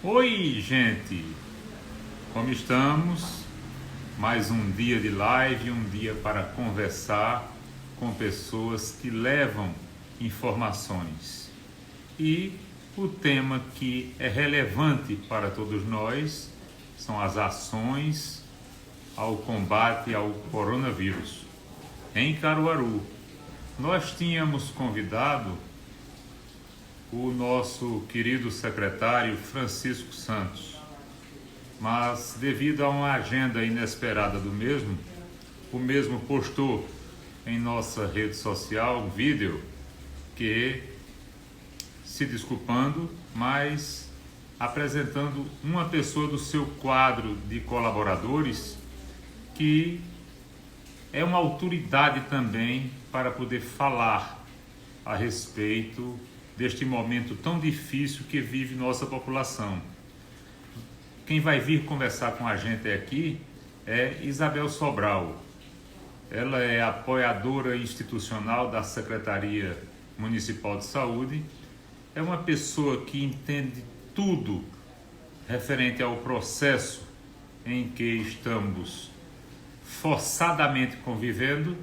Oi, gente! Como estamos? Mais um dia de live, um dia para conversar com pessoas que levam informações. E o tema que é relevante para todos nós são as ações ao combate ao coronavírus. Em Caruaru, nós tínhamos convidado o nosso querido secretário Francisco Santos, mas devido a uma agenda inesperada do mesmo, o mesmo postou em nossa rede social um vídeo que se desculpando, mas apresentando uma pessoa do seu quadro de colaboradores que é uma autoridade também para poder falar a respeito deste momento tão difícil que vive nossa população. Quem vai vir conversar com a gente aqui é Isabel Sobral. Ela é apoiadora institucional da Secretaria Municipal de Saúde. É uma pessoa que entende tudo referente ao processo em que estamos forçadamente convivendo.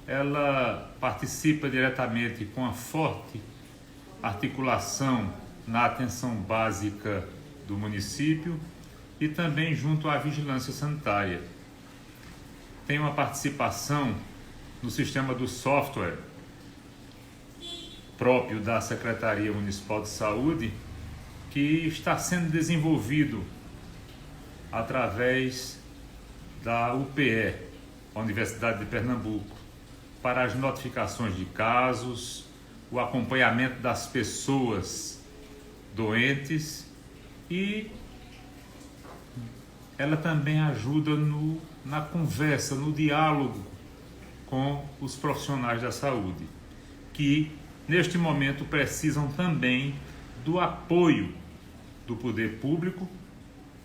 Ela participa diretamente com a forte articulação na atenção básica do município e também junto à vigilância sanitária. Tem uma participação no sistema do software próprio da Secretaria Municipal de Saúde, que está sendo desenvolvido através da UPE, Universidade de Pernambuco, para as notificações de casos, o acompanhamento das pessoas doentes, e ela também ajuda na conversa, no diálogo com os profissionais da saúde, que neste momento precisam também do apoio do poder público,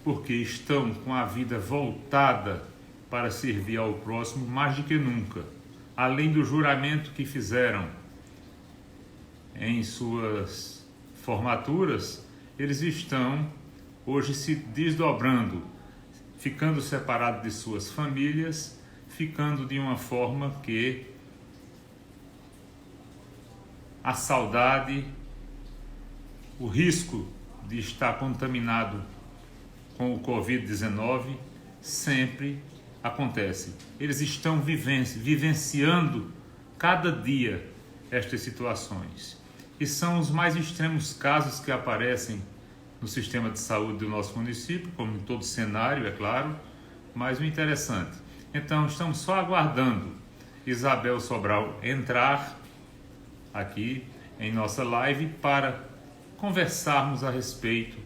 porque estão com a vida voltada para servir ao próximo mais do que nunca. Além do juramento que fizeram em suas formaturas, eles estão hoje se desdobrando, ficando separados de suas famílias, ficando de uma forma que a saudade, o risco de estar contaminado com o Covid-19 sempre acontece. Eles estão vivenciando cada dia estas situações. E são os mais extremos casos que aparecem no sistema de saúde do nosso município, como em todo cenário, é claro, mas o interessante. Então, estamos só aguardando Isabel Sobral entrar aqui em nossa live para conversarmos a respeito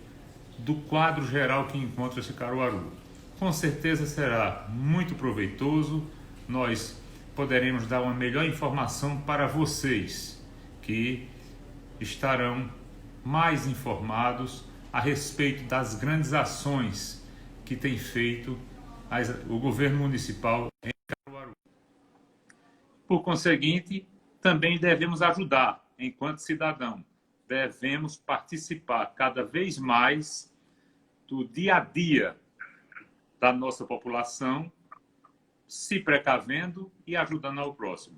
do quadro geral que encontra-se Caruaru. Com certeza será muito proveitoso, nós poderemos dar uma melhor informação para vocês, que estarão mais informados a respeito das grandes ações que tem feito o governo municipal em Caruaru. Por conseguinte, também devemos ajudar enquanto cidadão. Devemos participar cada vez mais do dia a dia da nossa população, se precavendo e ajudando ao próximo.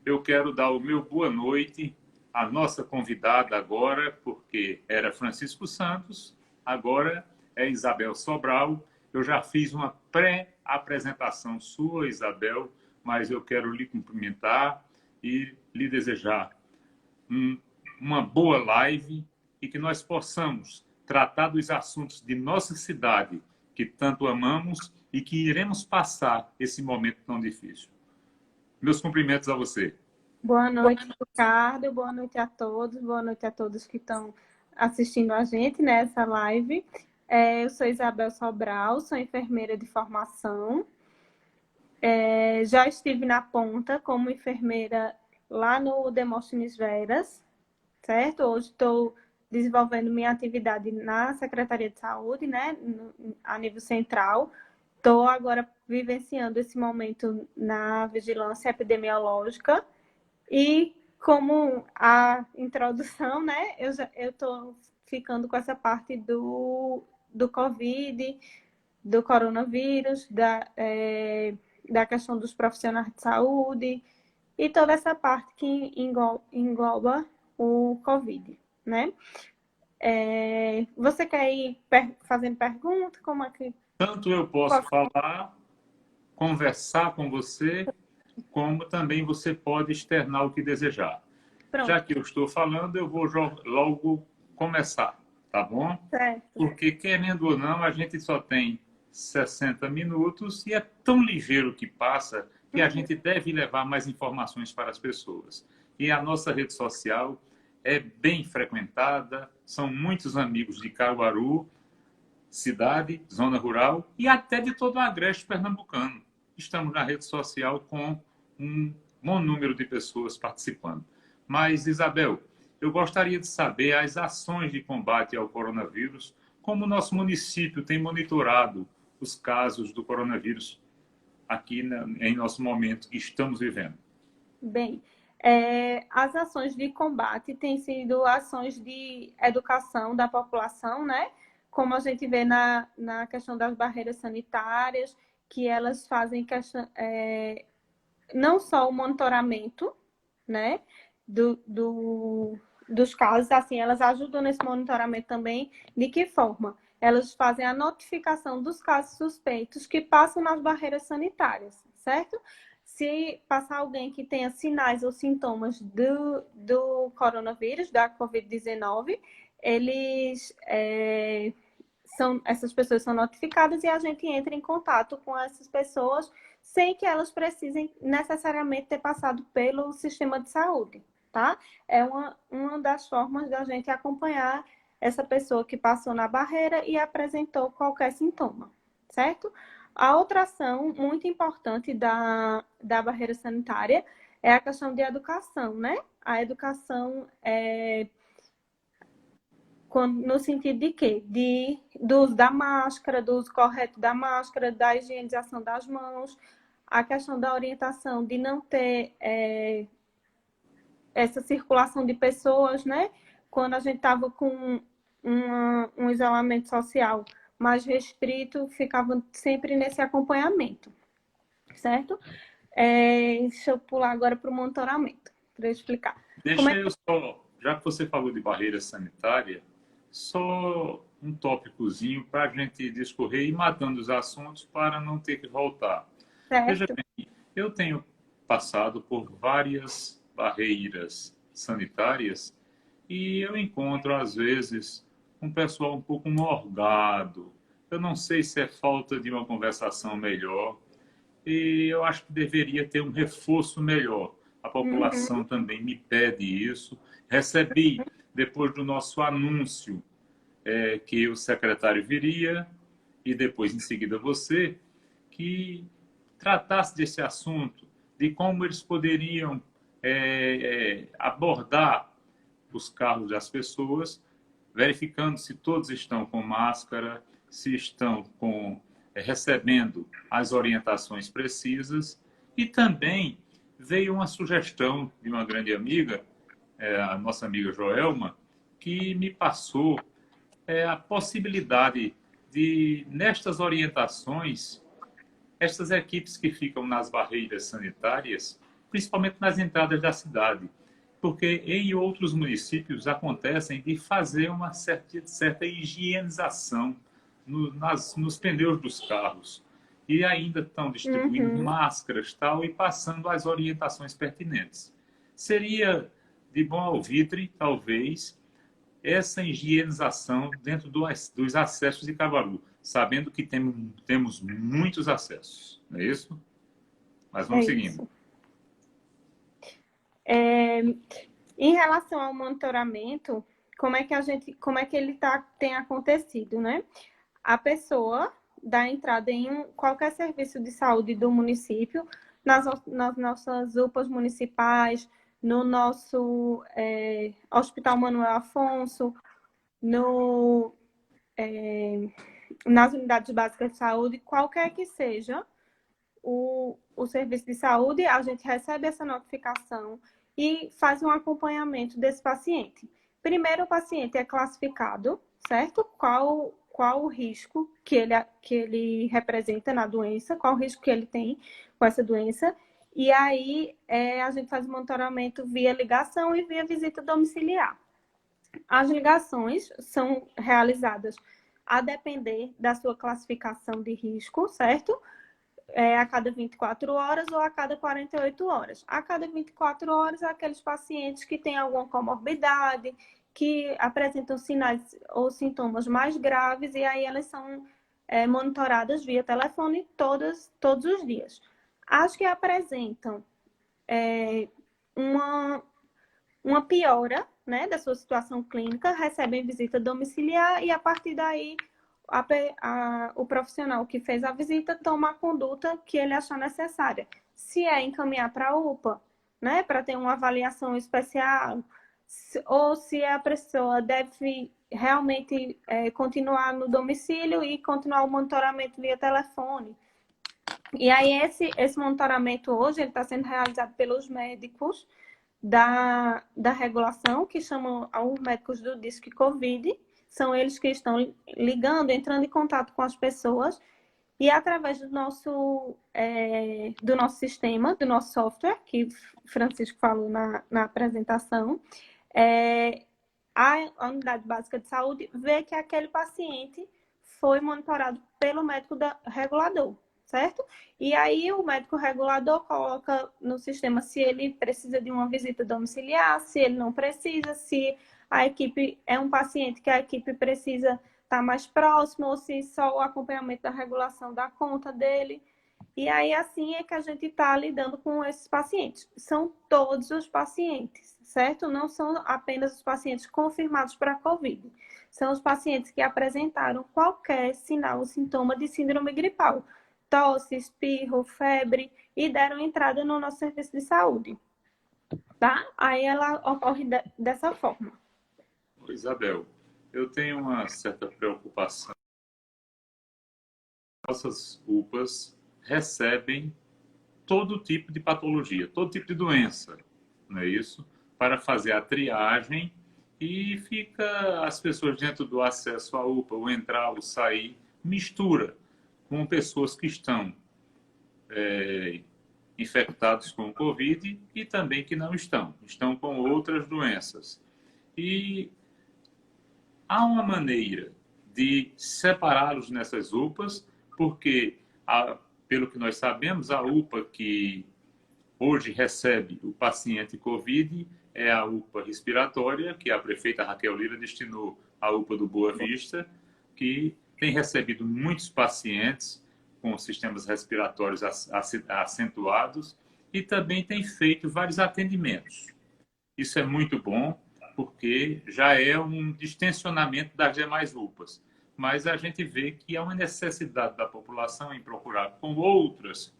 Eu quero dar o meu boa noite à nossa convidada agora, porque era Francisco Santos, agora é Isabel Sobral. Eu já fiz uma pré-apresentação sua, Isabel, mas eu quero lhe cumprimentar e lhe desejar uma boa live e que nós possamos tratar dos assuntos de nossa cidade, que tanto amamos e que iremos passar esse momento tão difícil. Meus cumprimentos a você. Boa noite, Ricardo. Boa noite a todos. Boa noite a todos que estão assistindo a gente nessa live. Eu sou Isabel Sobral, sou enfermeira de formação. Já estive na ponta como enfermeira lá no Demóstenes Veras, certo? Hoje estou desenvolvendo minha atividade na Secretaria de Saúde, né, a nível central. Estou agora vivenciando esse momento na vigilância epidemiológica. E como a introdução, né, eu identificando com essa parte do Covid, do coronavírus, da questão dos profissionais de saúde e toda essa parte que engloba o Covid, né? Você quer ir fazendo pergunta? Como é que... Tanto eu posso falar, conversar com você, como também você pode externar o que desejar. Pronto. Já que eu estou falando, eu vou logo começar, tá bom? Certo. Porque, querendo ou não, a gente só tem 60 minutos e é tão ligeiro que passa que a gente deve levar mais informações para as pessoas. E a nossa rede social é bem frequentada, são muitos amigos de Caruaru, cidade, zona rural e até de todo o agreste pernambucano. Estamos na rede social com um bom número de pessoas participando. Mas, Isabel, eu gostaria de saber as ações de combate ao coronavírus, como o nosso município tem monitorado os casos do coronavírus aqui em nosso momento que estamos vivendo. Bem, as ações de combate têm sido ações de educação da população, né? Como a gente vê na questão das barreiras sanitárias, que elas fazem não só o monitoramento, né, dos casos, assim, elas ajudam nesse monitoramento também. De que forma? Elas fazem a notificação dos casos suspeitos que passam nas barreiras sanitárias, certo? Se passar alguém que tenha sinais ou sintomas do coronavírus, da Covid-19, essas pessoas são notificadas e a gente entra em contato com essas pessoas sem que elas precisem necessariamente ter passado pelo sistema de saúde, tá? É uma das formas da gente acompanhar essa pessoa que passou na barreira e apresentou qualquer sintoma, certo? A outra ação muito importante da barreira sanitária é a questão de educação, né? A educação no sentido de quê? Do uso da máscara, do uso correto da máscara, da higienização das mãos, a questão da orientação de não ter essa circulação de pessoas, né? Quando a gente estava com um isolamento social mais restrito, ficava sempre nesse acompanhamento, certo? Deixa eu pular agora para o monitoramento, para eu explicar. Deixa eu só, já que você falou de barreira sanitária, só um tópicozinho para a gente discorrer e ir matando os assuntos para não ter que voltar. Certo. Veja bem, eu tenho passado por várias barreiras sanitárias e eu encontro, às vezes, um pessoal um pouco morgado. Eu não sei se é falta de uma conversação melhor e eu acho que deveria ter um reforço melhor. A população também me pede isso. Recebi, depois do nosso anúncio, que o secretário viria e depois, em seguida, você, que tratasse desse assunto, de como eles poderiam abordar os carros das pessoas, verificando se todos estão com máscara, se estão recebendo as orientações precisas. E também veio uma sugestão de uma grande amiga, a nossa amiga Joelma, que me passou a possibilidade de, nestas orientações, estas equipes que ficam nas barreiras sanitárias, principalmente nas entradas da cidade, porque em outros municípios acontecem de fazer uma certa higienização nos pneus dos carros e ainda estão distribuindo máscaras tal, e passando as orientações pertinentes. Seria de bom alvitre, talvez, essa higienização dentro dos acessos de Caruaru, sabendo que temos muitos acessos, não é isso? Mas vamos seguindo. Em relação ao monitoramento, como é que ele tem acontecido, né? A pessoa dá entrada em qualquer serviço de saúde do município, nas nossas UPAs municipais, no nosso Hospital Manuel Afonso, nas unidades básicas de saúde, qualquer que seja o serviço de saúde, a gente recebe essa notificação e faz um acompanhamento desse paciente. Primeiro, o paciente é classificado, certo? Qual o risco que ele representa na doença, qual o risco que ele tem com essa doença. E aí, a gente faz o monitoramento via ligação e via visita domiciliar. As ligações são realizadas a depender da sua classificação de risco, certo? A cada 24 horas ou a cada 48 horas. A cada 24 horas, aqueles pacientes que têm alguma comorbidade, que apresentam sinais ou sintomas mais graves, e aí elas são monitoradas via telefone todos os dias. As que apresentam uma piora, né, da sua situação clínica, recebem visita domiciliar e, a partir daí, o profissional que fez a visita toma a conduta que ele achar necessária. Se é encaminhar para a UPA, né, para ter uma avaliação especial, ou se a pessoa deve realmente continuar no domicílio e continuar o monitoramento via telefone. E aí esse monitoramento hoje ele está sendo realizado pelos médicos da regulação, que chamam os médicos do Disque Covid. São eles que estão ligando, entrando em contato com as pessoas, e através do nosso sistema, do nosso software, que Francisco falou na apresentação, a unidade básica de saúde vê que aquele paciente foi monitorado pelo médico regulador, certo? E aí o médico regulador coloca no sistema se ele precisa de uma visita domiciliar, se ele não precisa, se a equipe é um paciente que a equipe precisa estar mais próximo, ou se só o acompanhamento da regulação dá conta dele. E aí assim é que a gente está lidando com esses pacientes. São todos os pacientes, certo? Não são apenas os pacientes confirmados para a COVID. São os pacientes que apresentaram qualquer sinal ou sintoma de síndrome gripal. Tosse, espirro, febre, e deram entrada no nosso serviço de saúde. Tá? Aí ela ocorre dessa forma. Isabel, eu tenho uma certa preocupação. Nossas UPAs recebem todo tipo de patologia, todo tipo de doença, não é isso? Para fazer a triagem, e fica as pessoas dentro do acesso à UPA, o entrar, o sair, mistura com pessoas que estão infectados com o Covid e também que não estão com outras doenças. E há uma maneira de separá-los nessas UPAs, porque, pelo que nós sabemos, a UPA que hoje recebe o paciente Covid é a UPA respiratória, que a prefeita Raquel Lira destinou à UPA do Boa Vista, que tem recebido muitos pacientes com sistemas respiratórios acentuados e também tem feito vários atendimentos. Isso é muito bom, porque já é um distensionamento das demais UPAs. Mas a gente vê que há uma necessidade da população em procurar com outras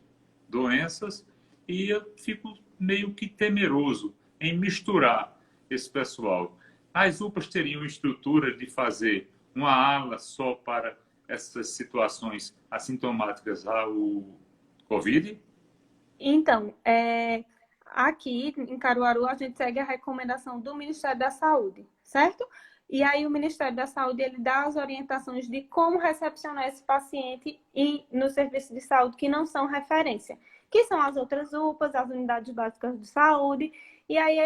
doenças, e eu fico meio que temeroso em misturar esse pessoal. As UPAs teriam estrutura de fazer uma ala só para essas situações assintomáticas ao Covid? Então, aqui em Caruaru, a gente segue a recomendação do Ministério da Saúde, certo? E aí o Ministério da Saúde, ele dá as orientações de como recepcionar esse paciente no serviço de saúde que não são referência, que são as outras UPAs, as unidades básicas de saúde, e aí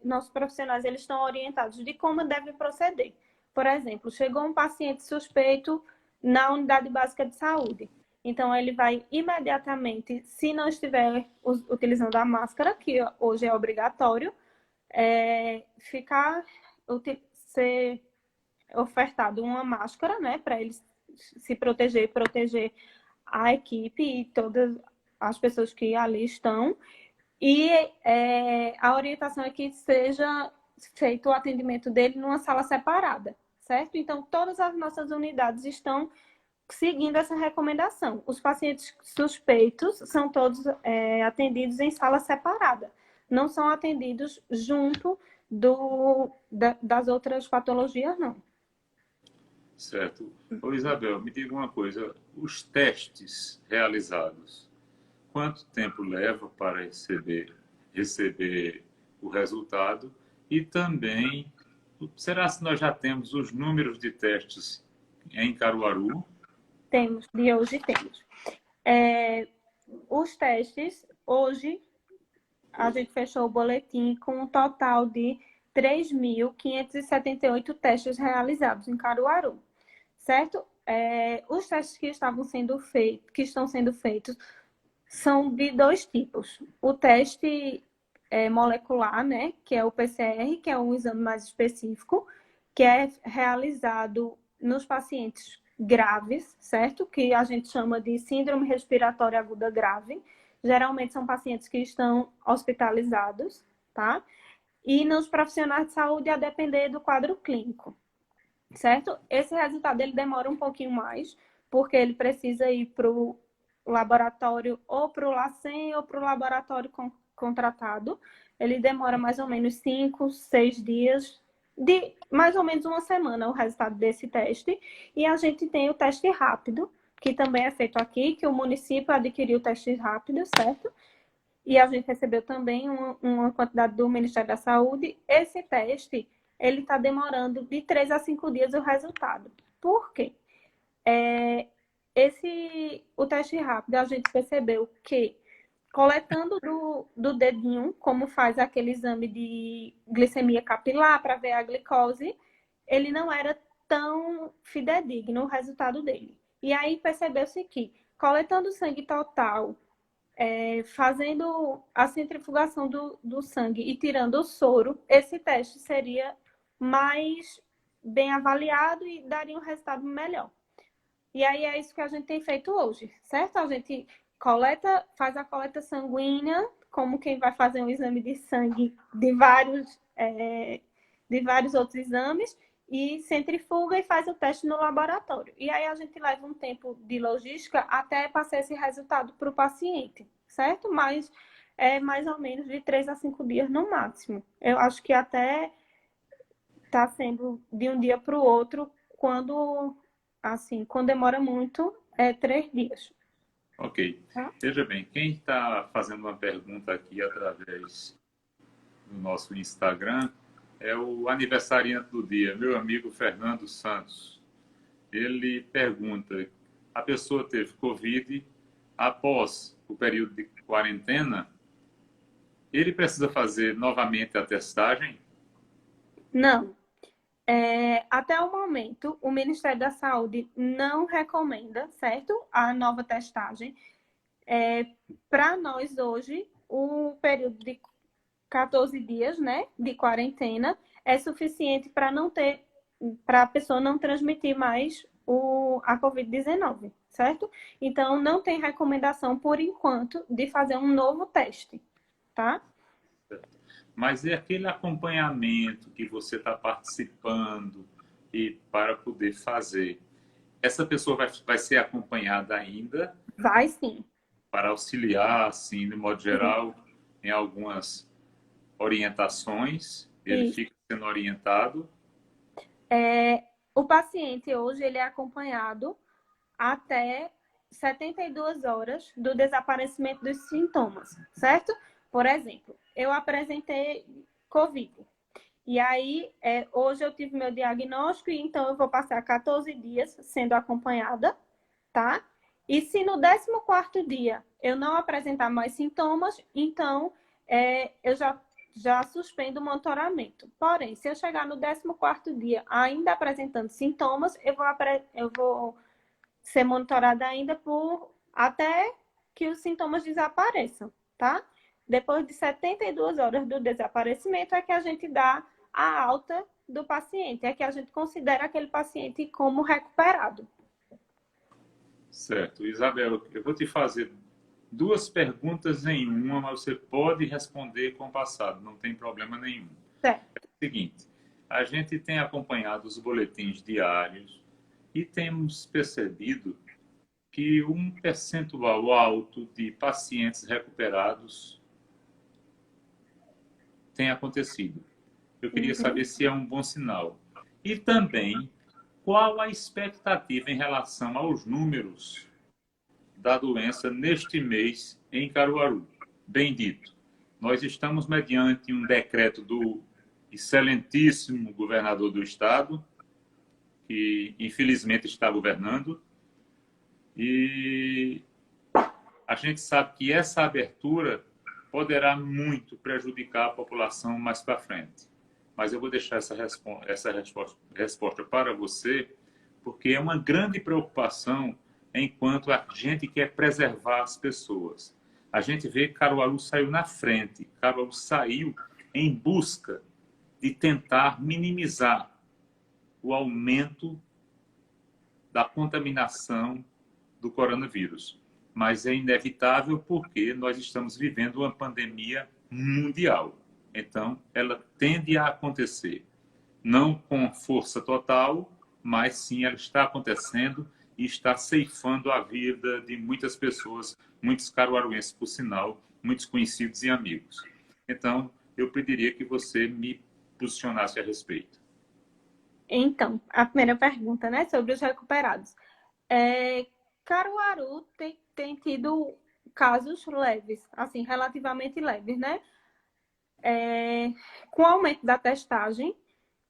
nossos profissionais, eles estão orientados de como deve proceder. Por exemplo, chegou um paciente suspeito na unidade básica de saúde. Então, ele vai imediatamente, se não estiver utilizando a máscara, que hoje é obrigatório, ser ofertado uma máscara, né, para ele se proteger e proteger a equipe e todas as pessoas que ali estão. E a orientação é que seja feito o atendimento dele numa sala separada, certo? Então, todas as nossas unidades estão seguindo essa recomendação. Os pacientes suspeitos são todos atendidos em sala separada. Não são atendidos junto das outras patologias, não. Certo. Ô, Isabel, me diga uma coisa. Os testes realizados, quanto tempo leva para receber o resultado? E também, será que nós já temos os números de testes em Caruaru? Temos, de hoje temos. Os testes, hoje, a gente fechou o boletim com um total de 3.578 testes realizados em Caruaru, certo? Os testes que estão sendo feitos são de dois tipos. O teste molecular, né, que é o PCR, que é um exame mais específico, que é realizado nos pacientes graves, certo? Que a gente chama de síndrome respiratória aguda grave. Geralmente são pacientes que estão hospitalizados, tá? E nos profissionais de saúde, a depender do quadro clínico, certo? Esse resultado ele demora um pouquinho mais, porque ele precisa ir para o laboratório ou para o LACEN ou para o laboratório contratado. Ele demora mais ou menos 5, 6 dias, de mais ou menos uma semana o resultado desse teste. E a gente tem o teste rápido, que também é feito aqui, que o município adquiriu o teste rápido, certo? E a gente recebeu também uma quantidade do Ministério da Saúde. Esse teste, ele está demorando de 3 a 5 dias o resultado. Por quê? O teste rápido, a gente percebeu que, coletando do dedinho, como faz aquele exame de glicemia capilar para ver a glicose, ele não era tão fidedigno o resultado dele. E aí percebeu-se que, coletando sangue total, fazendo a centrifugação do sangue e tirando o soro, esse teste seria mais bem avaliado e daria um resultado melhor. E aí é isso que a gente tem feito hoje, certo? A gente faz a coleta sanguínea, como quem vai fazer um exame de sangue de vários outros exames, e centrifuga e faz o teste no laboratório. E aí a gente leva um tempo de logística até passar esse resultado para o paciente, certo? Mas é mais ou menos de 3 a 5 dias no máximo. Eu acho que até está sendo de um dia para o outro, quando demora muito, 3 dias. Ok. Tá? Veja bem, quem está fazendo uma pergunta aqui através do nosso Instagram é o aniversariante do dia, meu amigo Fernando Santos. Ele pergunta: a pessoa teve Covid após o período de quarentena, ele precisa fazer novamente a testagem? Não. Até o momento, o Ministério da Saúde não recomenda, certo? A nova testagem. Para nós, hoje, o período de 14 dias, né, de quarentena, é suficiente para a pessoa não transmitir mais a Covid-19, certo? Então, não tem recomendação, por enquanto, de fazer um novo teste, tá? Mas é aquele acompanhamento que você está participando e para poder fazer. Essa pessoa vai ser acompanhada ainda Vai sim. para auxiliar, assim, de modo geral, em algumas orientações. Ele Isso. fica sendo orientado. O paciente hoje ele é acompanhado até 72 horas do desaparecimento dos sintomas, certo? Por exemplo, eu apresentei COVID. E aí, hoje eu tive meu diagnóstico, e então eu vou passar 14 dias sendo acompanhada, tá? E se no 14º dia eu não apresentar mais sintomas, então eu já suspendo o monitoramento. Porém, se eu chegar no 14º dia ainda apresentando sintomas, eu vou ser monitorada ainda até que os sintomas desapareçam, tá? Depois de 72 horas do desaparecimento é que a gente dá a alta do paciente, é que a gente considera aquele paciente como recuperado. Certo. Isabela, eu vou te fazer duas perguntas em uma, mas você pode responder com o passado, não tem problema nenhum. Certo. É o seguinte, a gente tem acompanhado os boletins diários e temos percebido que um percentual alto de pacientes recuperados tem acontecido. Eu queria saber se é um bom sinal. E também, qual a expectativa em relação aos números da doença neste mês em Caruaru? Bem dito, nós estamos mediante um decreto do excelentíssimo governador do estado, que infelizmente está governando, e a gente sabe que essa abertura poderá muito prejudicar a população mais para frente. Mas eu vou deixar essa resposta para você, porque é uma grande preocupação enquanto a gente quer preservar as pessoas. A gente vê que Caruaru saiu na frente, Caruaru saiu em busca de tentar minimizar o aumento da contaminação do coronavírus. Mas é inevitável porque nós estamos vivendo uma pandemia mundial. Então, ela tende a acontecer. Não com força total, mas sim ela está acontecendo e está ceifando a vida de muitas pessoas, muitos caruaruenses, por sinal, muitos conhecidos e amigos. Então, eu pediria que você me posicionasse a respeito. Então, a primeira pergunta, né, sobre os recuperados. Caruaru tem tido casos leves, assim, relativamente leves, né? Com o aumento da testagem,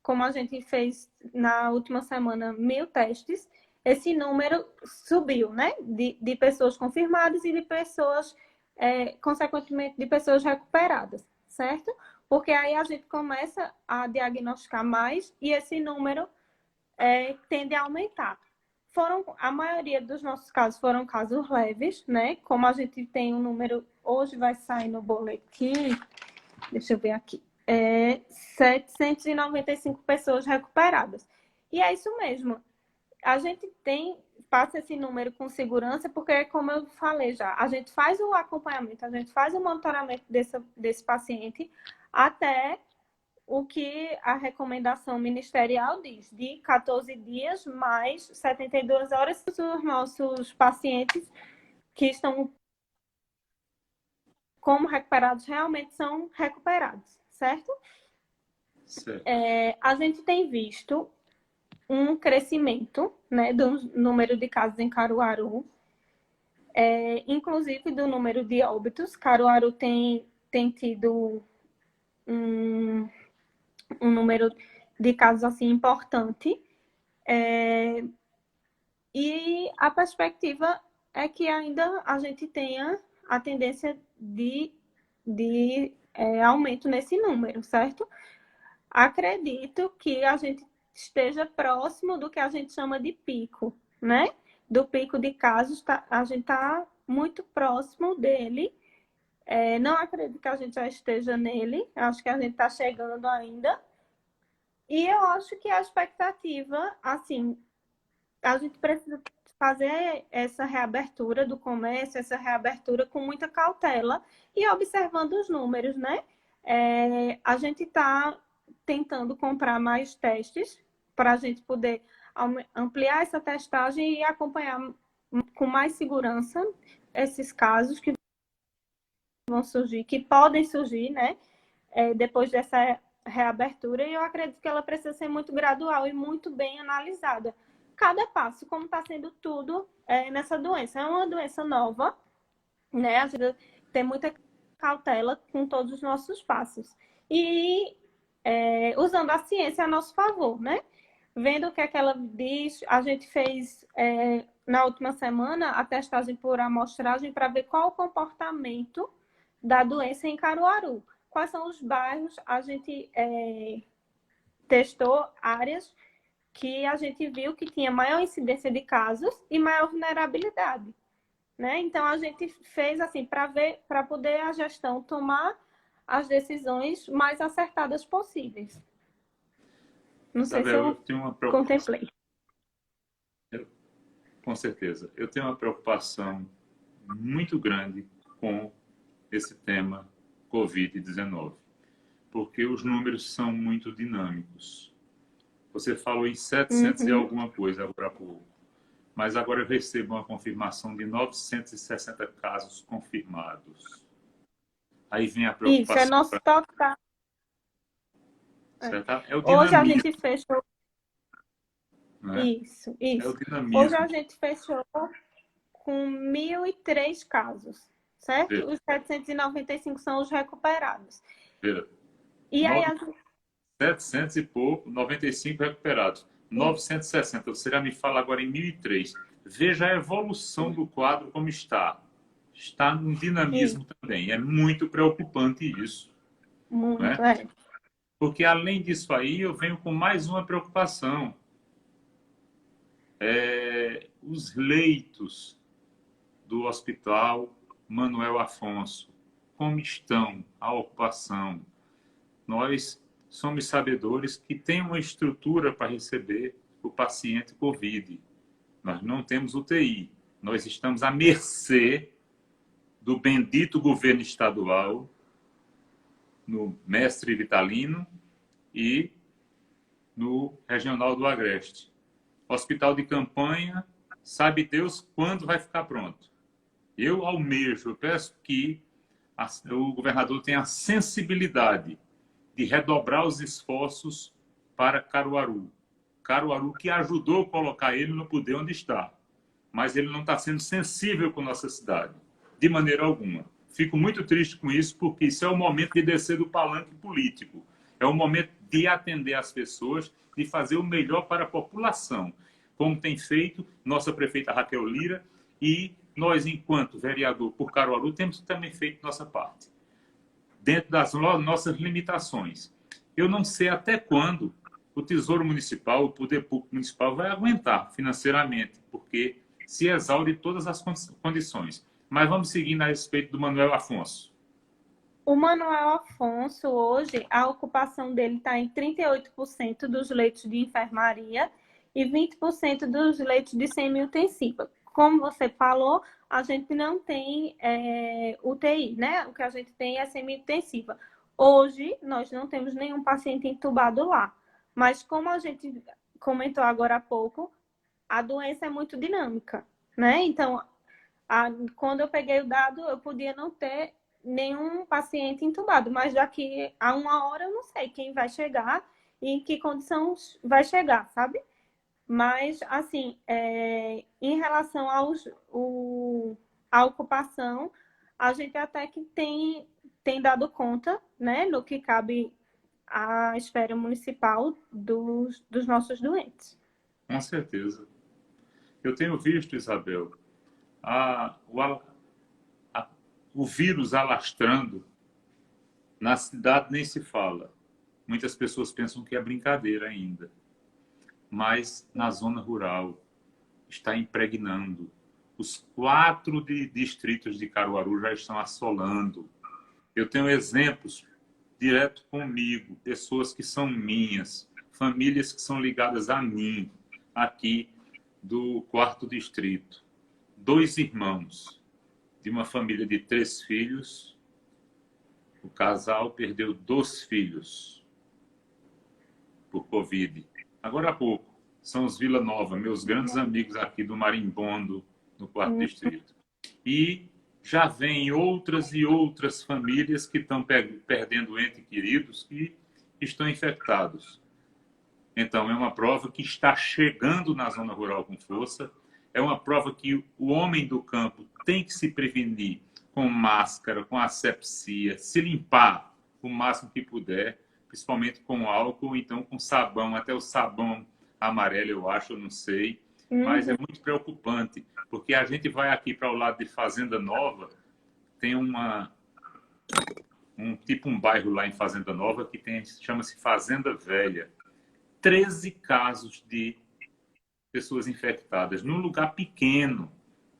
como a gente fez na última semana 1.000 testes, esse número subiu, né? De pessoas confirmadas e de pessoas, consequentemente, de pessoas recuperadas, certo? Porque aí a gente começa a diagnosticar mais e esse número tende a aumentar. A maioria dos nossos casos foram casos leves, né? Como a gente tem um número, hoje vai sair no boletim, deixa eu ver aqui, 795 pessoas recuperadas. E é isso mesmo. A gente passa esse número com segurança, porque, como eu falei já, a gente faz o acompanhamento, a gente faz o monitoramento desse paciente até o que a recomendação ministerial diz, de 14 dias mais 72 horas. Os nossos pacientes que estão como recuperados realmente são recuperados, certo? Certo. A gente tem visto um crescimento, né, do número de casos em Caruaru, inclusive do número de óbitos. Caruaru tem tido um número de casos assim importante, e a perspectiva é que ainda a gente tenha a tendência de aumento nesse número, certo? Acredito que a gente esteja próximo do que a gente chama de pico, né? Do pico de casos, a gente está muito próximo dele. Não acredito que a gente já esteja nele, acho que a gente está chegando ainda. E eu acho que a expectativa, assim, a gente precisa fazer essa reabertura do comércio, essa reabertura com muita cautela e observando os números, né? A gente está tentando comprar mais testes para a gente poder ampliar essa testagem e acompanhar com mais segurança esses casos que vão surgir, que podem surgir, né? Depois dessa reabertura, e eu acredito que ela precisa ser muito gradual e muito bem analisada. Cada passo, como está sendo tudo nessa doença. É uma doença nova, né? A gente tem muita cautela com todos os nossos passos. E usando a ciência a nosso favor, né? Vendo o que é que ela diz, a gente fez na última semana a testagem por amostragem para ver qual o comportamento da doença em Caruaru. Quais são os bairros? A gente testou áreas que a gente viu que tinha maior incidência de casos e maior vulnerabilidade, né? Então a gente fez assim para poder a gestão tomar as decisões mais acertadas possíveis. Não sei se eu contemplei. Com certeza. Eu tenho uma preocupação muito grande com esse tema Covid-19, porque os números são muito dinâmicos. Você falou em 700 e alguma coisa agora há pouco, mas agora eu recebo uma confirmação de 960 casos confirmados. Aí vem a preocupação. Isso, é nosso total. É o dinamismo. Hoje a gente fechou. Né? Isso. É o dinamismo. Hoje a gente fechou com 1.003 casos, certo? Os 795 são os recuperados. Veja, E aí 700 e pouco, 95 recuperados. 960, você já me fala agora em 1003. Veja a evolução do quadro como está. Está num Sim, dinamismo também. É muito preocupante isso, muito, né? é. Porque além disso aí, eu venho com mais uma preocupação. Os leitos do Hospital Manuel Afonso, como estão a ocupação? Nós somos sabedores que tem uma estrutura para receber o paciente COVID. Nós não temos UTI. Nós estamos à mercê do bendito governo estadual, no Mestre Vitalino e no Regional do Agreste. Hospital de campanha, sabe Deus quando vai ficar pronto. Eu almejo, eu peço que o governador tenha a sensibilidade de redobrar os esforços para Caruaru. Caruaru que ajudou a colocar ele no poder onde está. Mas ele não está sendo sensível com nossa cidade, de maneira alguma. Fico muito triste com isso, porque isso é o momento de descer do palanque político. É o momento de atender as pessoas, de fazer o melhor para a população, como tem feito nossa prefeita Raquel Lira e nós, enquanto vereador por Caruaru, temos também feito nossa parte, dentro das nossas limitações. Eu não sei até quando o Tesouro Municipal, o Poder Público Municipal vai aguentar financeiramente, porque se exaure todas as condições. Mas vamos seguindo a respeito do Manuel Afonso. O Manuel Afonso, hoje, a ocupação dele está em 38% dos leitos de enfermaria e 20% dos leitos de semi-intensiva. Como você falou, a gente não tem UTI, né? O que a gente tem é semi-intensiva. Hoje, nós não temos nenhum paciente entubado lá. Mas como a gente comentou agora há pouco, a doença é muito dinâmica, né? Então, quando eu peguei o dado, eu podia não ter nenhum paciente entubado, mas daqui a uma hora eu não sei quem vai chegar e em que condições vai chegar, sabe? Mas, assim, em relação à ocupação, a gente até que tem dado conta, né, no que cabe à esfera municipal dos nossos doentes. Com certeza. Eu tenho visto, Isabel, a, o, a, o vírus alastrando. Na cidade nem se fala. Muitas pessoas pensam que é brincadeira ainda. Mas na zona rural está impregnando. Os 4 distritos de Caruaru já estão assolando. Eu tenho exemplos direto comigo, pessoas que são minhas, famílias que são ligadas a mim, aqui do 4º distrito. 2 irmãos de uma família de 3 filhos. O casal perdeu 2 filhos por Covid. Agora há pouco, são os Vila Nova, meus grandes amigos aqui do Marimbondo, no 4º distrito. E já vem outras e outras famílias que estão perdendo entes queridos e estão infectados. Então, é uma prova que está chegando na zona rural com força, é uma prova que o homem do campo tem que se prevenir com máscara, com asepsia, se limpar o máximo que puder, principalmente com álcool, então com sabão, até o sabão amarelo, eu acho, eu não sei, mas é muito preocupante, porque a gente vai aqui para o lado de Fazenda Nova, tem um bairro lá em Fazenda Nova que chama-se Fazenda Velha. 13 casos de pessoas infectadas num lugar pequeno.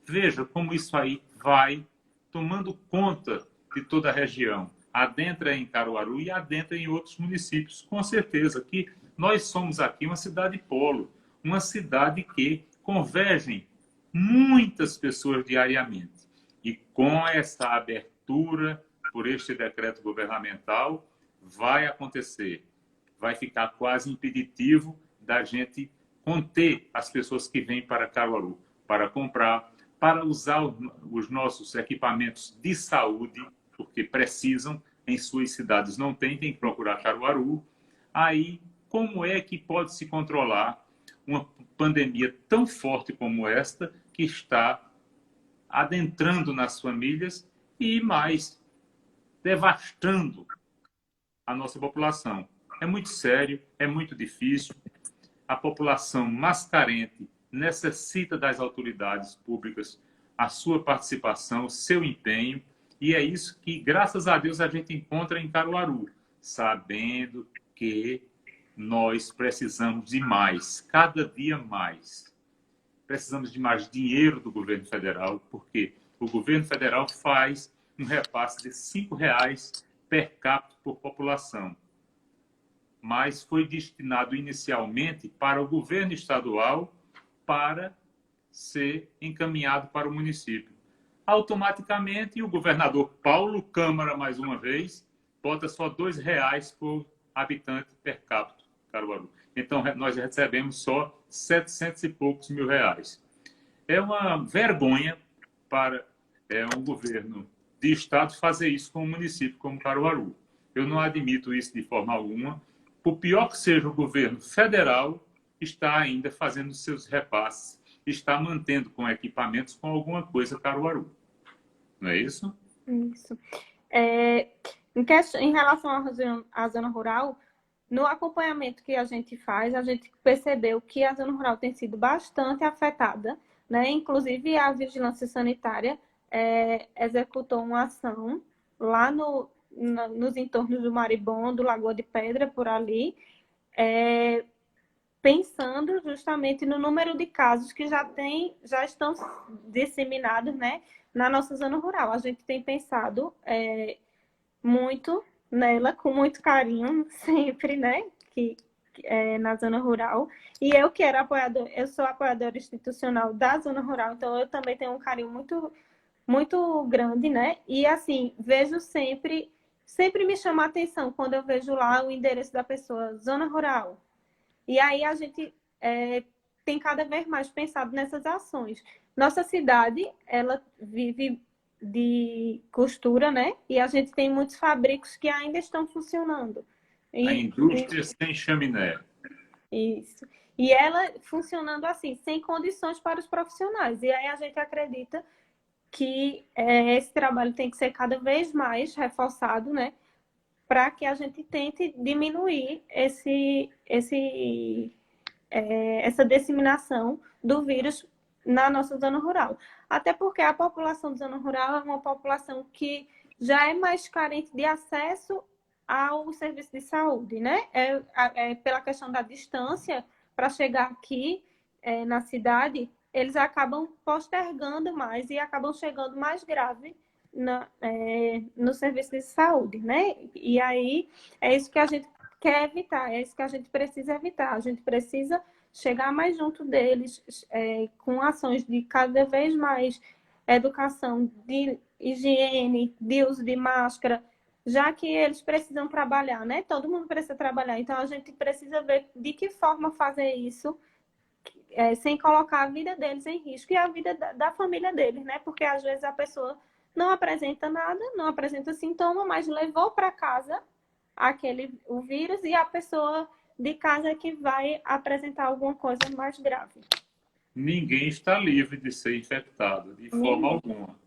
Veja como isso aí vai tomando conta de toda a região. Adentra em Caruaru e adentra em outros municípios. Com certeza que nós somos aqui uma cidade polo, uma cidade que convergem muitas pessoas diariamente. E com essa abertura por este decreto governamental, vai acontecer. Vai ficar quase impeditivo da gente conter as pessoas que vêm para Caruaru para comprar, para usar os nossos equipamentos de saúde, porque precisam, em suas cidades não tem que procurar Caruaru. Aí, como é que pode se controlar uma pandemia tão forte como esta, que está adentrando nas famílias e mais, devastando a nossa população? É muito sério, é muito difícil. A população mais carente necessita das autoridades públicas a sua participação, o seu empenho, e é isso que, graças a Deus, a gente encontra em Caruaru, sabendo que nós precisamos de mais, cada dia mais. Precisamos de mais dinheiro do governo federal, porque o governo federal faz um repasse de R$ 5 per capita por população, mas foi destinado inicialmente para o governo estadual para ser encaminhado para o município. Automaticamente, o governador Paulo Câmara, mais uma vez, bota só R$ 2 por habitante per capita, Caruaru. Então, nós recebemos só 700 e poucos mil reais. É uma vergonha para um governo de estado fazer isso com um município como Caruaru. Eu não admito isso de forma alguma. Por pior que seja o governo federal, está ainda fazendo seus repasses, está mantendo com equipamentos com alguma coisa Caruaru. Não é isso? Isso. Em relação à zona rural, no acompanhamento que a gente faz, a gente percebeu que a zona rural tem sido bastante afetada, né? Inclusive, a Vigilância Sanitária executou uma ação lá nos entornos do Maribondo, Lagoa de Pedra, por ali, pensando justamente no número de casos que já estão disseminados, né, na nossa zona rural. A gente tem pensado muito nela, com muito carinho, sempre, né, na zona rural. E eu sou apoiadora institucional da zona rural, então eu também tenho um carinho muito, muito grande, né? E assim, vejo sempre me chama a atenção quando eu vejo lá o endereço da pessoa, zona rural. E aí a gente tem cada vez mais pensado nessas ações. Nossa cidade, ela vive de costura, né? E a gente tem muitos fabricos que ainda estão funcionando. A indústria sem chaminé. Isso. E ela funcionando assim, sem condições para os profissionais. E aí a gente acredita que esse trabalho tem que ser cada vez mais reforçado, né? Para que a gente tente diminuir essa disseminação do vírus na nossa zona rural. Até porque a população da zona rural é uma população que já é mais carente de acesso ao serviço de saúde, né? Pela questão da distância para chegar aqui na cidade, eles acabam postergando mais e acabam chegando mais grave no serviço de saúde, né? E aí é isso que a gente quer evitar, é isso que a gente precisa evitar. A gente precisa chegar mais junto deles com ações de cada vez mais educação de higiene, de uso de máscara, já que eles precisam trabalhar, né? Todo mundo precisa trabalhar, então a gente precisa ver de que forma fazer isso sem colocar a vida deles em risco e a vida da família deles, né? Porque às vezes a pessoa não apresenta nada, não apresenta sintoma, mas levou para casa o vírus e a pessoa de casa que vai apresentar alguma coisa mais grave. Ninguém está livre de ser infectado, de forma alguma.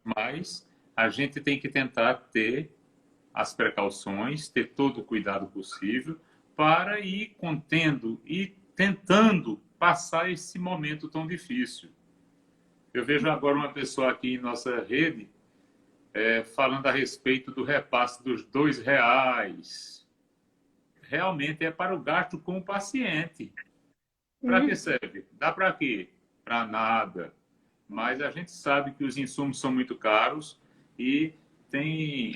Mas a gente tem que tentar ter as precauções, ter todo o cuidado possível para ir contendo e tentando passar esse momento tão difícil. Eu vejo agora uma pessoa aqui em nossa rede falando a respeito do repasse dos R$ 2. Realmente é para o gasto com o paciente. Para que serve? Dá para quê? Para nada. Mas a gente sabe que os insumos são muito caros e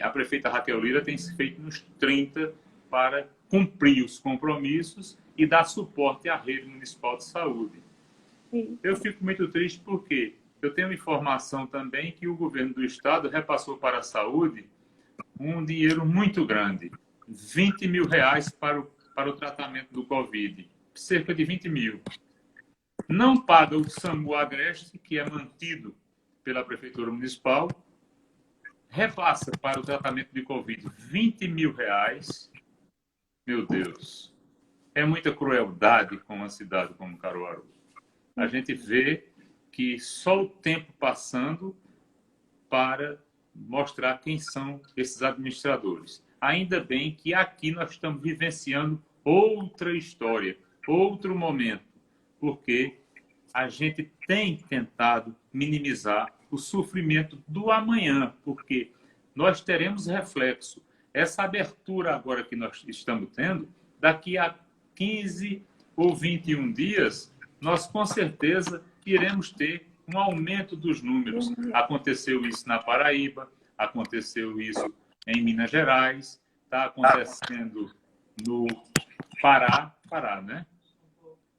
a prefeita Raquel Lira tem se feito nos 30 para cumprir os compromissos e dar suporte à rede municipal de saúde. Eu fico muito triste porque eu tenho informação também que o governo do estado repassou para a saúde um dinheiro muito grande, R$ 20 mil para o tratamento do Covid, cerca de 20 mil. Não paga o SAMU Agreste, que é mantido pela Prefeitura Municipal, repassa para o tratamento de Covid R$ 20 mil. Meu Deus, é muita crueldade com uma cidade como Caruaru. A gente vê que só o tempo passando para mostrar quem são esses administradores. Ainda bem que aqui nós estamos vivenciando outra história, outro momento, porque a gente tem tentado minimizar o sofrimento do amanhã, porque nós teremos reflexo. Essa abertura agora que nós estamos tendo, daqui a 15 ou 21 dias, nós com certeza iremos ter um aumento dos números. Aconteceu isso na Paraíba, aconteceu isso em Minas Gerais, está acontecendo no Pará, né?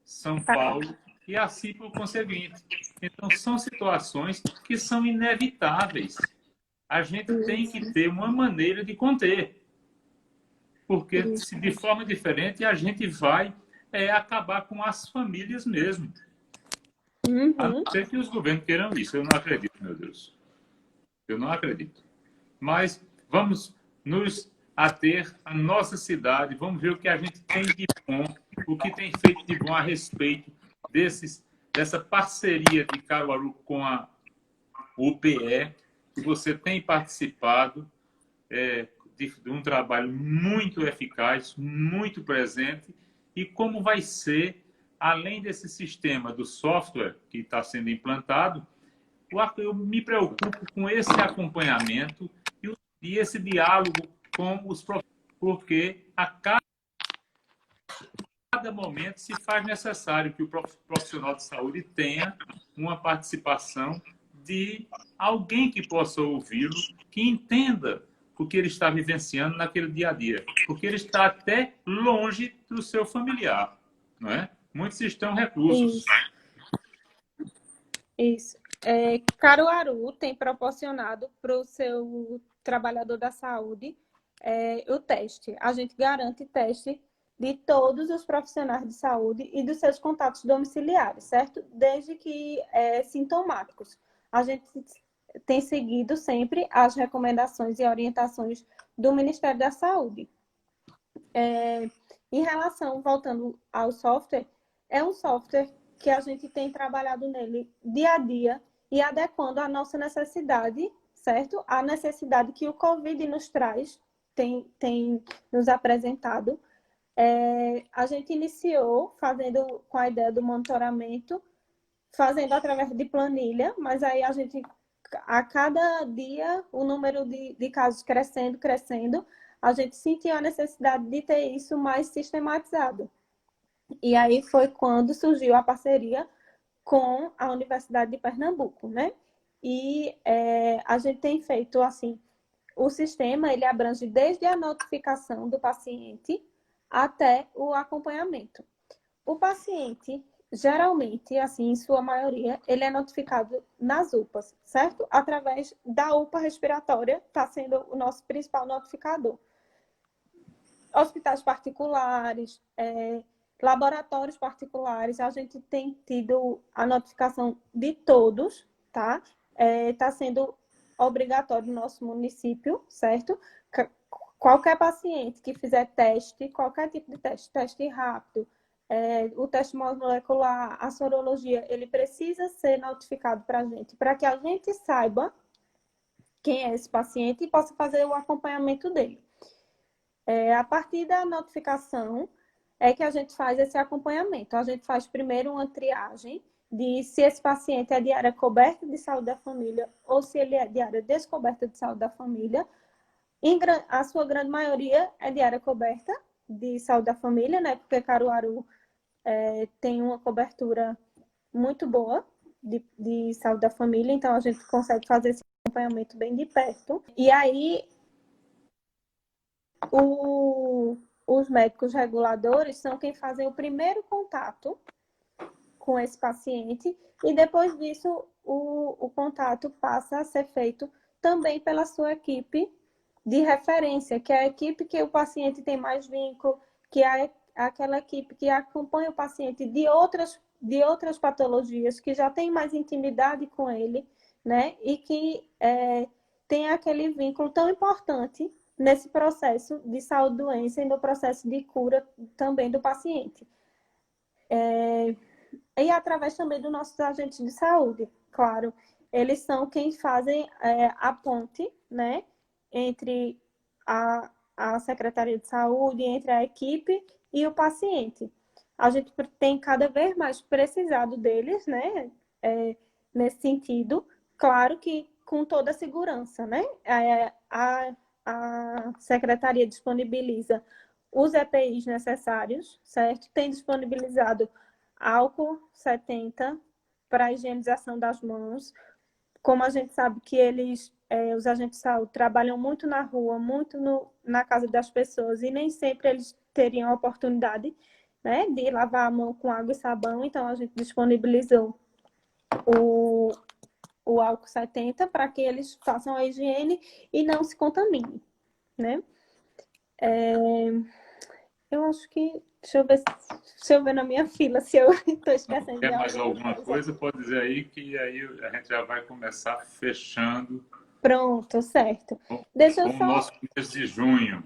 São Paulo, e assim por conseguinte. Então, são situações que são inevitáveis. A gente tem que ter uma maneira de conter, porque de forma diferente a gente vai acabar com as famílias mesmo. A não ser que os governos queiram isso. Eu não acredito, meu Deus. Eu não acredito. Mas vamos nos ater à nossa cidade, vamos ver o que a gente tem de bom, o que tem feito de bom a respeito dessa parceria de Caruaru com a UPE, que você tem participado de um trabalho muito eficaz, muito presente, e como vai ser, além desse sistema do software que está sendo implantado, eu me preocupo com esse acompanhamento e esse diálogo com os profissionais, porque a cada momento se faz necessário que o profissional de saúde tenha uma participação de alguém que possa ouvi-lo, que entenda o que ele está vivenciando naquele dia a dia, porque ele está até longe do seu familiar, não é? Muitos estão reclusos. Isso. Caruaru tem proporcionado para o seu trabalhador da saúde o teste. A gente garante teste de todos os profissionais de saúde e dos seus contatos domiciliares, certo? Desde que sintomáticos. A gente tem seguido sempre as recomendações e orientações do Ministério da Saúde. Em relação, voltando ao software, é um software que a gente tem trabalhado nele dia a dia e adequando à nossa necessidade, certo? A necessidade que o Covid nos traz, tem nos apresentado. A gente iniciou fazendo com a ideia do monitoramento, fazendo através de planilha, mas aí a gente, a cada dia, o número de casos crescendo, a gente sentiu a necessidade de ter isso mais sistematizado. E aí foi quando surgiu a parceria com a Universidade de Pernambuco, né? E a gente tem feito assim, o sistema ele abrange desde a notificação do paciente até o acompanhamento. O paciente, geralmente, assim, em sua maioria, ele é notificado nas UPAs, certo? Através da UPA respiratória, está sendo o nosso principal notificador. Hospitais particulares, laboratórios particulares, a gente tem tido a notificação de todos, tá? Está sendo obrigatório no nosso município, certo? Qualquer paciente que fizer teste, qualquer tipo de teste rápido, o teste molecular, a sorologia, ele precisa ser notificado para a gente, para que a gente saiba quem é esse paciente e possa fazer o acompanhamento dele. A partir da notificação é que a gente faz esse acompanhamento. A gente faz primeiro uma triagem de se esse paciente é de área coberta de saúde da família ou se ele é de área descoberta de saúde da família. A sua grande maioria é de área coberta de saúde da família, né? Porque Caruaru tem uma cobertura muito boa de saúde da família, então a gente consegue fazer esse acompanhamento bem de perto. E aí, os médicos reguladores são quem fazem o primeiro contato com esse paciente e depois disso o contato passa a ser feito também pela sua equipe de referência, que é a equipe que o paciente tem mais vínculo, que é aquela equipe que acompanha o paciente de outras patologias, que já tem mais intimidade com ele, né? E que tem aquele vínculo tão importante nesse processo de saúde-doença e no processo de cura também do paciente. E através também dos nossos agentes de saúde, claro. Eles são quem fazem a ponte, né, entre a a Secretaria de Saúde, entre a equipe e o paciente. A gente tem cada vez mais precisado deles, né? Nesse sentido, claro que com toda a segurança, né? A Secretaria disponibiliza os EPIs necessários, certo? Tem disponibilizado álcool 70 para a higienização das mãos. Como a gente sabe que os agentes de saúde, trabalham muito na rua, muito na casa das pessoas, e nem sempre eles teriam a oportunidade, né, de lavar a mão com água e sabão, então a gente disponibilizou o álcool 70 para que eles façam a higiene e não se contaminem, né? Eu acho que... Deixa eu ver na minha fila se eu estou esquecendo de Quer mais alguma alguma coisa? Pode dizer aí que aí a gente já vai começar fechando Pronto, certo. com Deixa eu o só... nosso mês de junho.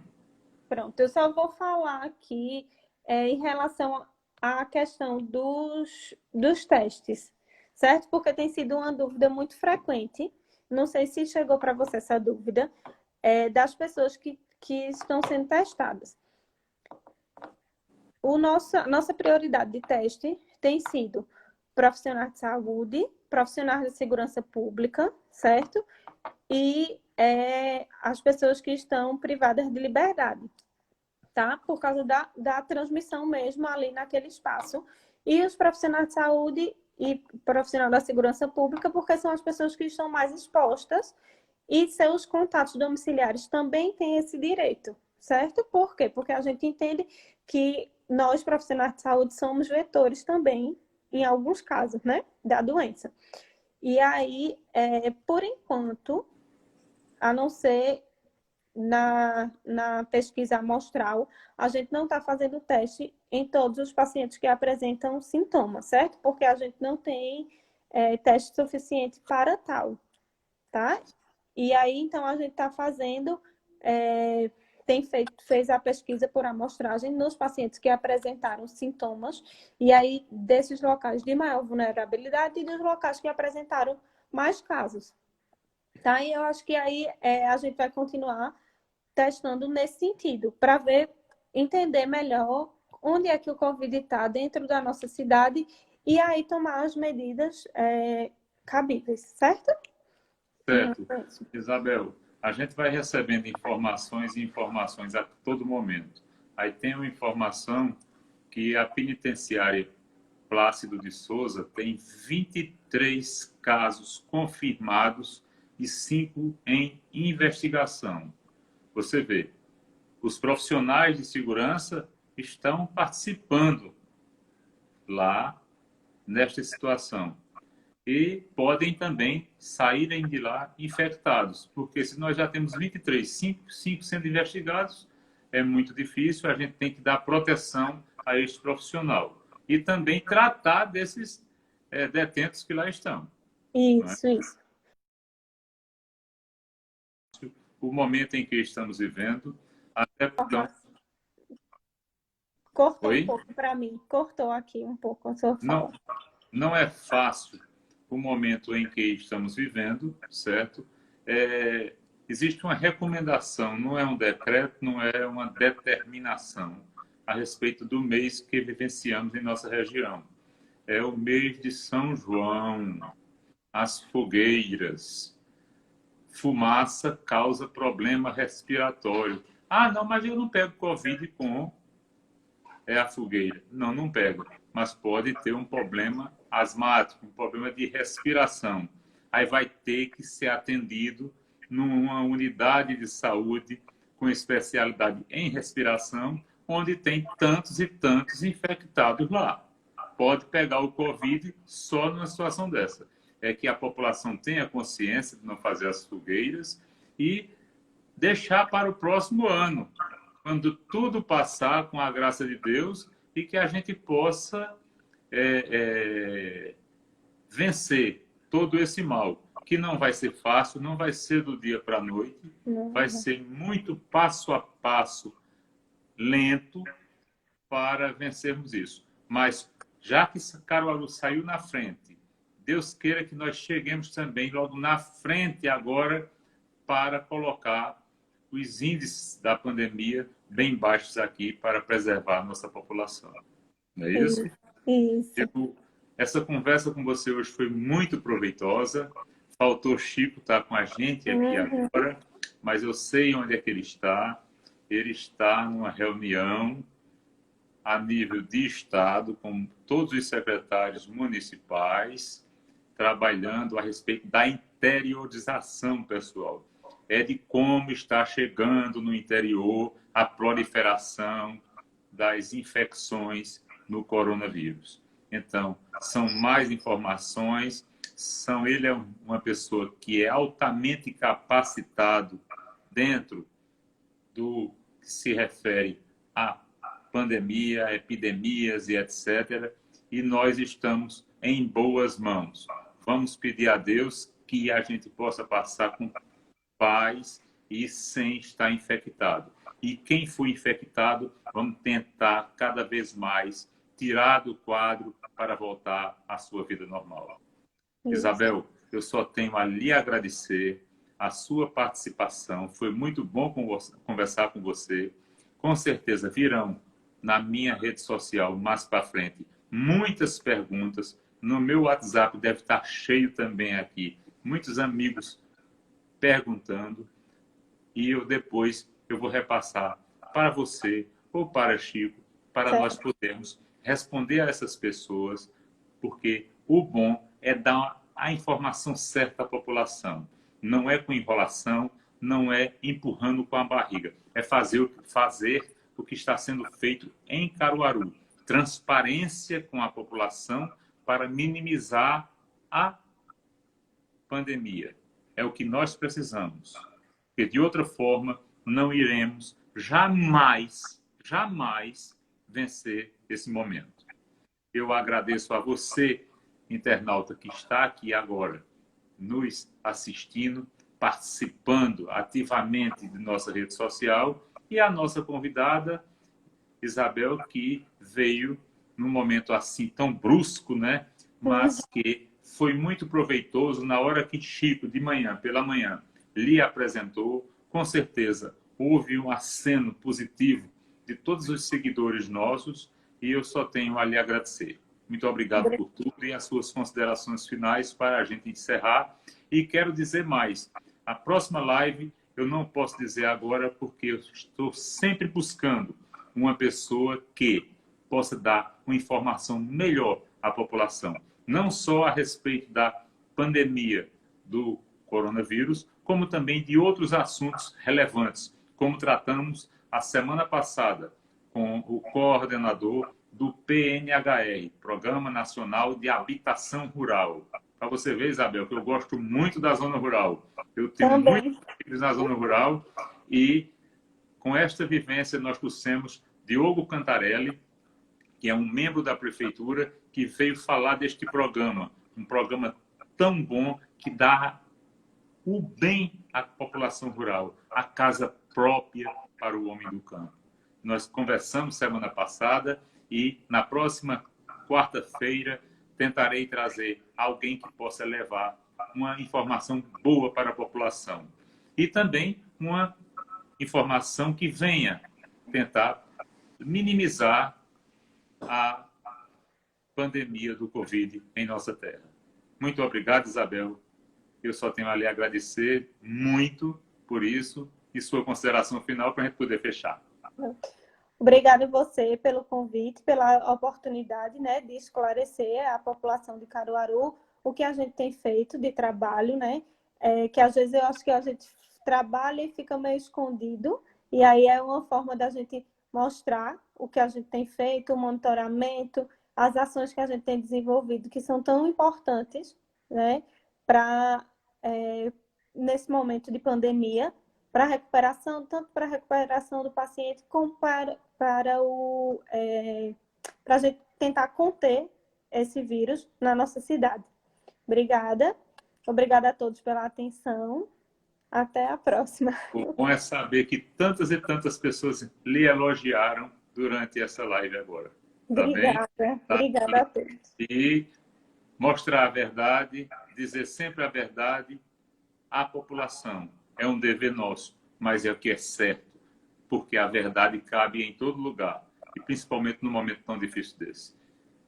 Pronto, eu só vou falar aqui em relação à questão dos testes, certo? Porque tem sido uma dúvida muito frequente. Não sei se chegou para você essa dúvida, das pessoas que estão sendo testadas. Nossa prioridade de teste tem sido profissionais de saúde, profissionais de segurança pública, certo? E as pessoas que estão privadas de liberdade, tá? Por causa da transmissão mesmo ali naquele espaço. E os profissionais de saúde e profissional da segurança pública, porque são as pessoas que estão mais expostas, e seus contatos domiciliares também têm esse direito, certo? Por quê? Porque a gente entende que nós, profissionais de saúde, somos vetores também, em alguns casos, né, da doença. E aí, por enquanto, a não ser na pesquisa amostral, a gente não está fazendo teste em todos os pacientes que apresentam sintomas, certo? Porque a gente não tem teste suficiente para tal, tá? E aí, então, a gente está fazendo, fez a pesquisa por amostragem nos pacientes que apresentaram sintomas, e aí desses locais de maior vulnerabilidade e dos locais que apresentaram mais casos, tá? E eu acho que aí a gente vai continuar testando nesse sentido, para entender melhor onde é que o Covid está dentro da nossa cidade e aí tomar as medidas cabíveis, certo? Certo. Isabel, a gente vai recebendo informações e informações a todo momento. Aí tem uma informação que a penitenciária Plácido de Souza tem 23 casos confirmados e 5 em investigação. Você vê, os profissionais de segurança estão participando lá nesta situação e podem também saírem de lá infectados, porque se nós já temos 23, 5 sendo investigados, é muito difícil, a gente tem que dar proteção a este profissional e também tratar desses detentos que lá estão. Isso, isso. O momento em que estamos vivendo, até então... Cortou Oi? um pouco para mim, cortou aqui um pouco a sua fala. Não é fácil o momento em que estamos vivendo, certo? Existe uma recomendação, não é um decreto, não é uma determinação a respeito do mês que vivenciamos em nossa região. É o mês de São João, as fogueiras, fumaça causa problema respiratório. Ah, não, mas eu não pego Covid com a fogueira. Não, não pega. Mas pode ter um problema asmático, um problema de respiração. Aí vai ter que ser atendido numa unidade de saúde com especialidade em respiração, onde tem tantos e tantos infectados lá. Pode pegar o Covid só numa situação dessa. É que a população tenha consciência de não fazer as fogueiras e deixar para o próximo ano, quando tudo passar com a graça de Deus e que a gente possa vencer todo esse mal, que não vai ser fácil, não vai ser do dia para a noite, vai ser muito passo a passo, lento, para vencermos isso. Mas, já que Caruaru saiu na frente, Deus queira que nós cheguemos também logo na frente agora para colocar os índices da pandemia bem baixos aqui para preservar a nossa população. Não é isso? Isso. Essa conversa com você hoje foi muito proveitosa. Faltou Chico estar com a gente aqui agora, mas eu sei onde é que ele está. Ele está numa reunião a nível de Estado, com todos os secretários municipais, trabalhando a respeito da interiorização, pessoal. É de como está chegando no interior a proliferação das infecções no coronavírus. Então, são mais informações, ele é uma pessoa que é altamente capacitado dentro do que se refere à pandemia, epidemias e etc. E nós estamos em boas mãos. Vamos pedir a Deus que a gente possa passar com paz e sem estar infectado. E quem for infectado, vamos tentar cada vez mais tirar do quadro para voltar à sua vida normal. Isso. Isabel, eu só tenho a lhe agradecer a sua participação. Foi muito bom conversar com você. Com certeza virão na minha rede social mais para frente muitas perguntas. No meu WhatsApp deve estar cheio também aqui. Muitos amigos perguntando. E depois eu vou repassar para você ou para Chico, para nós podermos responder a essas pessoas, porque o bom é dar a informação certa à população. Não é com enrolação, não é empurrando com a barriga. É fazer o que está sendo feito em Caruaru. Transparência com a população para minimizar a pandemia. É o que nós precisamos. Porque, de outra forma, não iremos jamais vencer esse momento. Eu agradeço a você, internauta, que está aqui agora, nos assistindo, participando ativamente de nossa rede social, e a nossa convidada, Isabel, que veio num momento assim tão brusco, né? Mas que foi muito proveitoso na hora que Chico, de manhã, pela manhã, lhe apresentou. Com certeza houve um aceno positivo de todos os seguidores nossos e eu só tenho a lhe agradecer. Muito obrigado por tudo e as suas considerações finais para a gente encerrar. E quero dizer mais, a próxima live eu não posso dizer agora porque eu estou sempre buscando uma pessoa que possa dar uma informação melhor à população, não só a respeito da pandemia do coronavírus, como também de outros assuntos relevantes, como tratamos a semana passada com o coordenador do PNHR, Programa Nacional de Habitação Rural. Para você ver, Isabel, que eu gosto muito da zona rural. Eu tenho muitos filhos na zona rural e com esta vivência nós trouxemos Diogo Cantarelli, que é um membro da prefeitura, que veio falar deste programa, um programa tão bom que dá o bem à população rural, a casa própria para o homem do campo. Nós conversamos semana passada e na próxima quarta-feira tentarei trazer alguém que possa levar uma informação boa para a população. E também uma informação que venha tentar minimizar a pandemia do Covid em nossa terra. Muito obrigado, Isabel. Eu só tenho a lhe agradecer muito por isso e sua consideração final para a gente poder fechar. Obrigada a você pelo convite, pela oportunidade, né, de esclarecer a população de Caruaru o que a gente tem feito de trabalho, né, que às vezes eu acho que a gente trabalha e fica meio escondido, e aí é uma forma da gente mostrar o que a gente tem feito, o monitoramento, as ações que a gente tem desenvolvido, que são tão importantes, né, para nesse momento de pandemia, para a recuperação, tanto para a recuperação do paciente, como para a gente tentar conter esse vírus na nossa cidade. Obrigada. Obrigada a todos pela atenção. Até a próxima. O bom é saber que tantas e tantas pessoas lhe elogiaram durante essa live agora. Tá Obrigada. Bem? Obrigada a todos. E mostrar a verdade, dizer sempre a verdade à população. É um dever nosso. mas é o que é certo, porque a verdade cabe em todo lugar, e principalmente num momento tão difícil desse.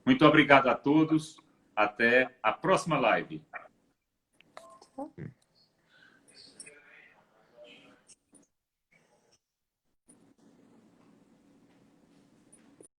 Muito obrigado a todos. Até a próxima live.